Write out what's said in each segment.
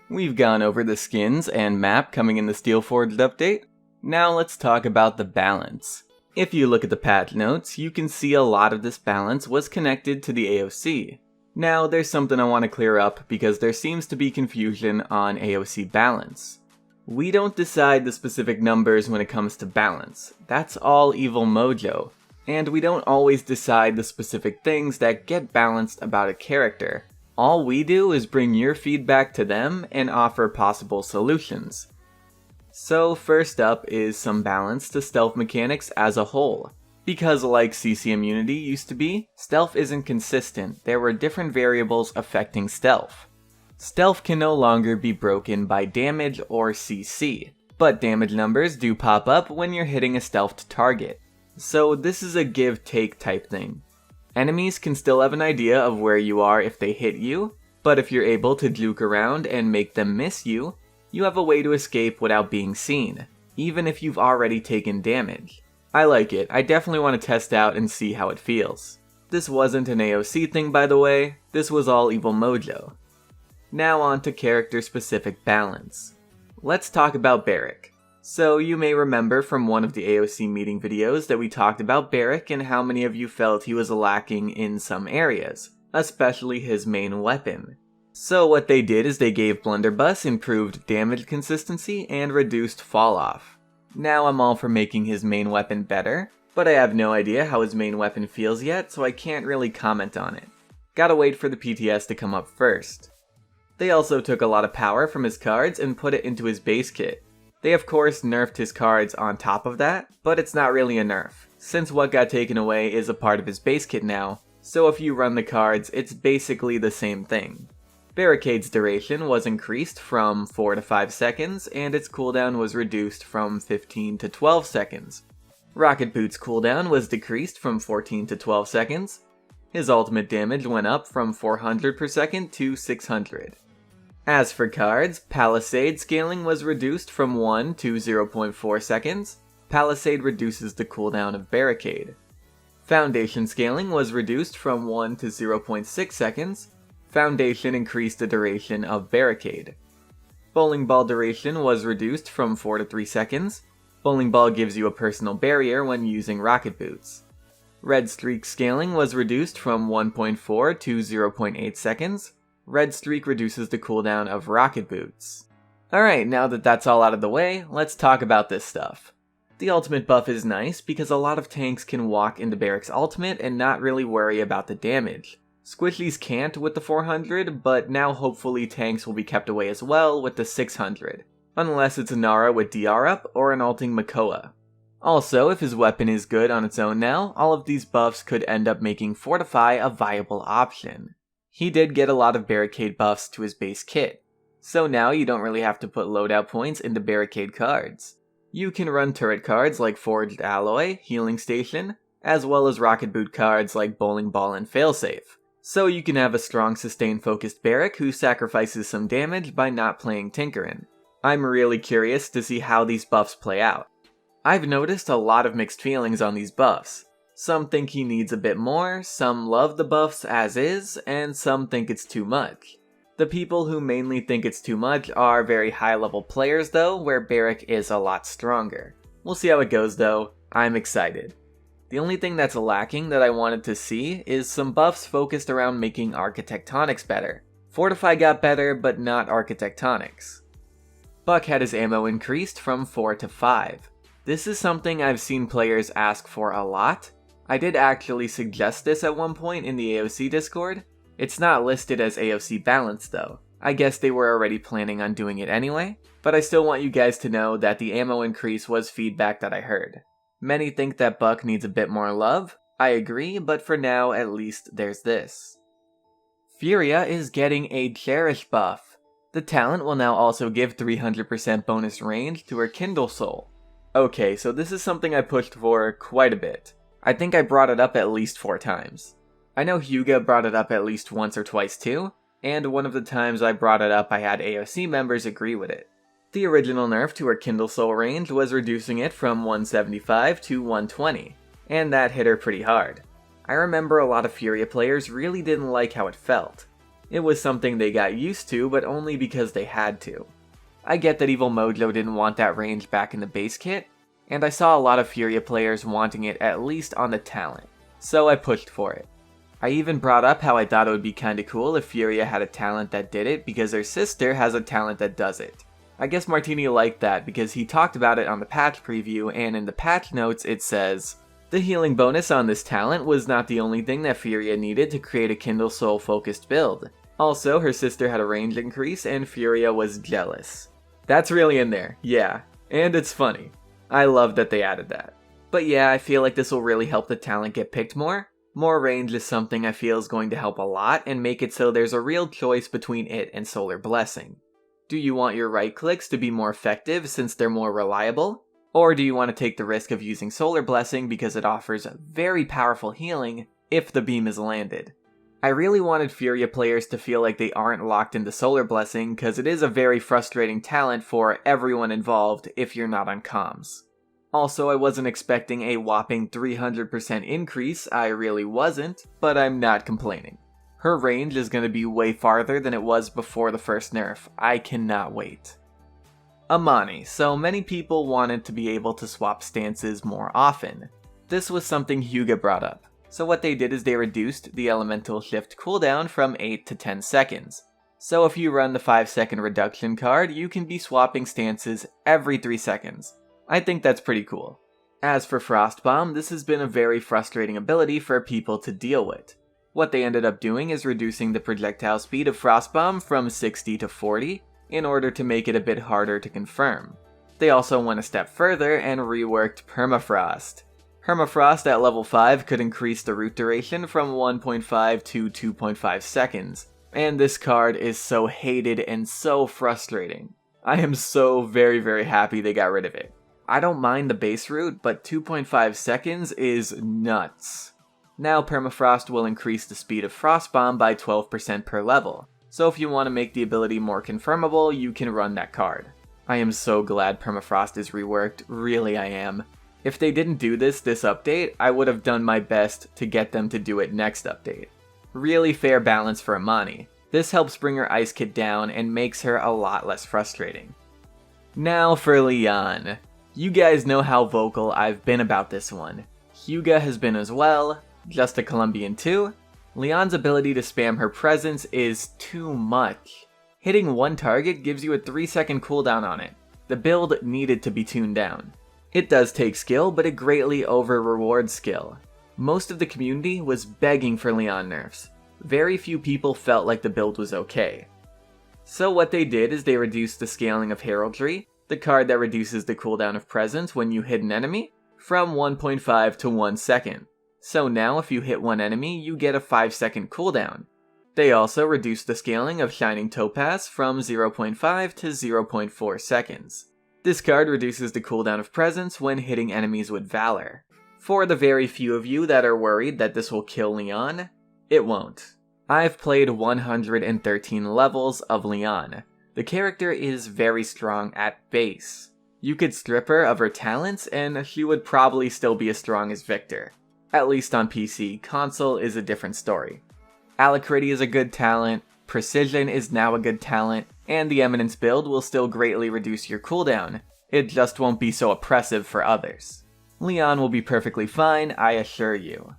We've gone over the skins and map coming in the Steelforged update. Now let's talk about the balance. If you look at the patch notes, you can see a lot of this balance was connected to the AoC. Now there's something I want to clear up because there seems to be confusion on AoC balance. We don't decide the specific numbers when it comes to balance. That's all Evil Mojo. And we don't always decide the specific things that get balanced about a character. All we do is bring your feedback to them and offer possible solutions. So first up is some balance to stealth mechanics as a whole. Because like CC immunity used to be, stealth isn't consistent. There were different variables affecting stealth. Stealth can no longer be broken by damage or CC, but damage numbers do pop up when you're hitting a stealthed target. So this is a give-take type thing. Enemies can still have an idea of where you are if they hit you, but if you're able to juke around and make them miss you, you have a way to escape without being seen, even if you've already taken damage. I like it. I definitely want to test out and see how it feels. This wasn't an AoC thing, by the way. This was all Evil Mojo. Now on to character-specific balance. Let's talk about Barik. So you may remember from one of the AoC meeting videos that we talked about Barik and how many of you felt he was lacking in some areas, especially his main weapon. So what they did is they gave Blunderbuss improved damage consistency and reduced falloff. Now I'm all for making his main weapon better, but I have no idea how his main weapon feels yet, so I can't really comment on it. Gotta wait for the PTS to come up first. They also took a lot of power from his cards and put it into his base kit. They of course nerfed his cards on top of that, but it's not really a nerf, since what got taken away is a part of his base kit now, so if you run the cards, it's basically the same thing. Barricade's duration was increased from 4 to 5 seconds, and its cooldown was reduced from 15 to 12 seconds. Rocket Boot's cooldown was decreased from 14 to 12 seconds. His ultimate damage went up from 400 per second to 600. As for cards, Palisade scaling was reduced from 1 to 0.4 seconds. Palisade reduces the cooldown of Barricade. Foundation scaling was reduced from 1 to 0.6 seconds. Foundation increased the duration of Barricade. Bowling Ball duration was reduced from 4 to 3 seconds. Bowling Ball gives you a personal barrier when using Rocket Boots. Red Streak scaling was reduced from 1.4 to 0.8 seconds. Red Streak reduces the cooldown of Rocket Boots. Alright, now that that's all out of the way, let's talk about this stuff. The ultimate buff is nice because a lot of tanks can walk into Barik's ultimate and not really worry about the damage. Squishies can't with the 400, but now hopefully tanks will be kept away as well with the 600. Unless it's a Nara with DR up or an ulting Makoa. Also, if his weapon is good on its own now, all of these buffs could end up making Fortify a viable option. He did get a lot of Barricade buffs to his base kit, so now you don't really have to put loadout points into Barricade cards. You can run turret cards like Forged Alloy, Healing Station, as well as Rocket Boot cards like Bowling Ball and Failsafe. So you can have a strong sustain-focused Barik who sacrifices some damage by not playing Tinkerin. I'm really curious to see how these buffs play out. I've noticed a lot of mixed feelings on these buffs. Some think he needs a bit more, some love the buffs as is, and some think it's too much. The people who mainly think it's too much are very high-level players though, where Barik is a lot stronger. We'll see how it goes though. I'm excited. The only thing that's lacking that I wanted to see is some buffs focused around making Architectonics better. Fortify got better, but not Architectonics. Buck had his ammo increased from 4 to 5. This is something I've seen players ask for a lot. I did actually suggest this at one point in the AoC Discord. It's not listed as AoC balance though. I guess they were already planning on doing it anyway, but I still want you guys to know that the ammo increase was feedback that I heard. Many think that Buck needs a bit more love. I agree, but for now, at least there's this. Furia is getting a Cherish buff. The talent will now also give 300% bonus range to her Kindle Soul. Okay, so this is something I pushed for quite a bit. I think I brought it up at least 4 times. I know Hyuga brought it up at least once or twice too, and one of the times I brought it up I had AoC members agree with it. The original nerf to her Kindle Soul range was reducing it from 175 to 120, and that hit her pretty hard. I remember a lot of Furia players really didn't like how it felt. It was something they got used to, but only because they had to. I get that Evil Mojo didn't want that range back in the base kit, and I saw a lot of Furia players wanting it at least on the talent, so I pushed for it. I even brought up how I thought it would be kinda cool if Furia had a talent that did it because her sister has a talent that does it. I guess Martini liked that because he talked about it on the patch preview, and in the patch notes it says, "The healing bonus on this talent was not the only thing that Furia needed to create a Kindle Soul focused build. Also, her sister had a range increase and Furia was jealous." That's really in there, yeah, and it's funny. I love that they added that. But yeah, I feel like this will really help the talent get picked more. More range is something I feel is going to help a lot and make it so there's a real choice between it and Solar Blessing. Do you want your right clicks to be more effective since they're more reliable? Or do you want to take the risk of using Solar Blessing because it offers very powerful healing if the beam is landed? I really wanted Furia players to feel like they aren't locked into Solar Blessing because it is a very frustrating talent for everyone involved if you're not on comms. Also, I wasn't expecting a whopping 300% increase, I really wasn't, but I'm not complaining. Her range is going to be way farther than it was before the first nerf. I cannot wait. Imani. So many people wanted to be able to swap stances more often. This was something Hyuga brought up. So what they did is they reduced the elemental shift cooldown from 8 to 10 seconds. So if you run the 5-second reduction card, you can be swapping stances every 3 seconds. I think that's pretty cool. As for Frost Bomb, this has been a very frustrating ability for people to deal with. What they ended up doing is reducing the projectile speed of Frost Bomb from 60 to 40 in order to make it a bit harder to confirm. They also went a step further and reworked Permafrost. Permafrost at level 5 could increase the root duration from 1.5 to 2.5 seconds, and this card is so hated and so frustrating. I am so very happy they got rid of it. I don't mind the base root, but 2.5 seconds is nuts. Now Permafrost will increase the speed of Frost Bomb by 12% per level, so if you want to make the ability more confirmable, you can run that card. I am so glad Permafrost is reworked, really I am. If they didn't do this update, I would have done my best to get them to do it next update. Really fair balance for Imani. This helps bring her ice kit down and makes her a lot less frustrating. Now for Lian. You guys know how vocal I've been about this one. Hyuga has been as well, Just a Colombian too. Lian's ability to spam her presence is too much. Hitting one target gives you a 3-second cooldown on it. The build needed to be tuned down. It does take skill, but it greatly over-rewards skill. Most of the community was begging for Lian nerfs. Very few people felt like the build was okay. So what they did is they reduced the scaling of Heraldry, the card that reduces the cooldown of presence when you hit an enemy, from 1.5 to 1 second. So now if you hit one enemy, you get a 5-second cooldown. They also reduced the scaling of Shining Topaz from 0.5 to 0.4 seconds. This card reduces the cooldown of presence when hitting enemies with Valor. For the very few of you that are worried that this will kill Lian, it won't. I've played 113 levels of Lian. The character is very strong at base. You could strip her of her talents and she would probably still be as strong as Victor. At least on PC, console is a different story. Alacrity is a good talent, Precision is now a good talent, and the Eminence build will still greatly reduce your cooldown. It just won't be so oppressive for others. Lian will be perfectly fine, I assure you.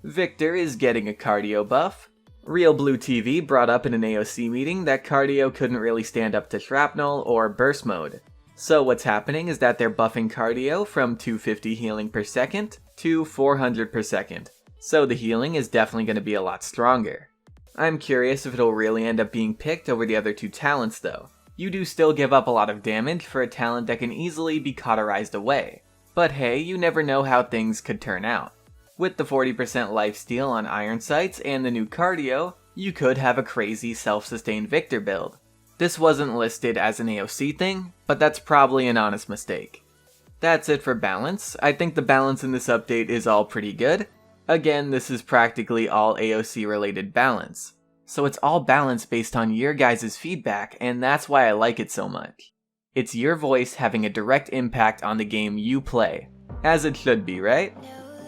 Victor is getting a cardio buff. Real Blue TV brought up in an AoC meeting that cardio couldn't really stand up to shrapnel or burst mode. So what's happening is that they're buffing cardio from 250 healing per second to 400 per second. So the healing is definitely going to be a lot stronger. I'm curious if it'll really end up being picked over the other two talents though. You do still give up a lot of damage for a talent that can easily be cauterized away. But hey, you never know how things could turn out. With the 40% lifesteal on Iron Sights and the new cardio, you could have a crazy self-sustained Victor build. This wasn't listed as an AoC thing, but that's probably an honest mistake. That's it for balance. I think the balance in this update is all pretty good. Again, this is practically all AoC related balance. So it's all balance based on your guys' feedback, and that's why I like it so much. It's your voice having a direct impact on the game you play. As it should be, right?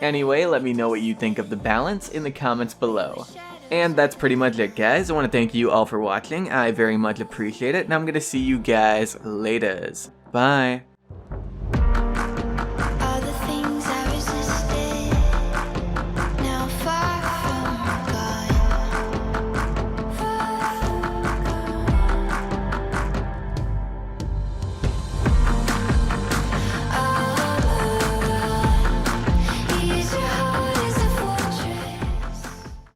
Anyway, let me know what you think of the balance in the comments below. And that's pretty much it, guys. I want to thank you all for watching. I very much appreciate it, and I'm going to see you guys later. Bye.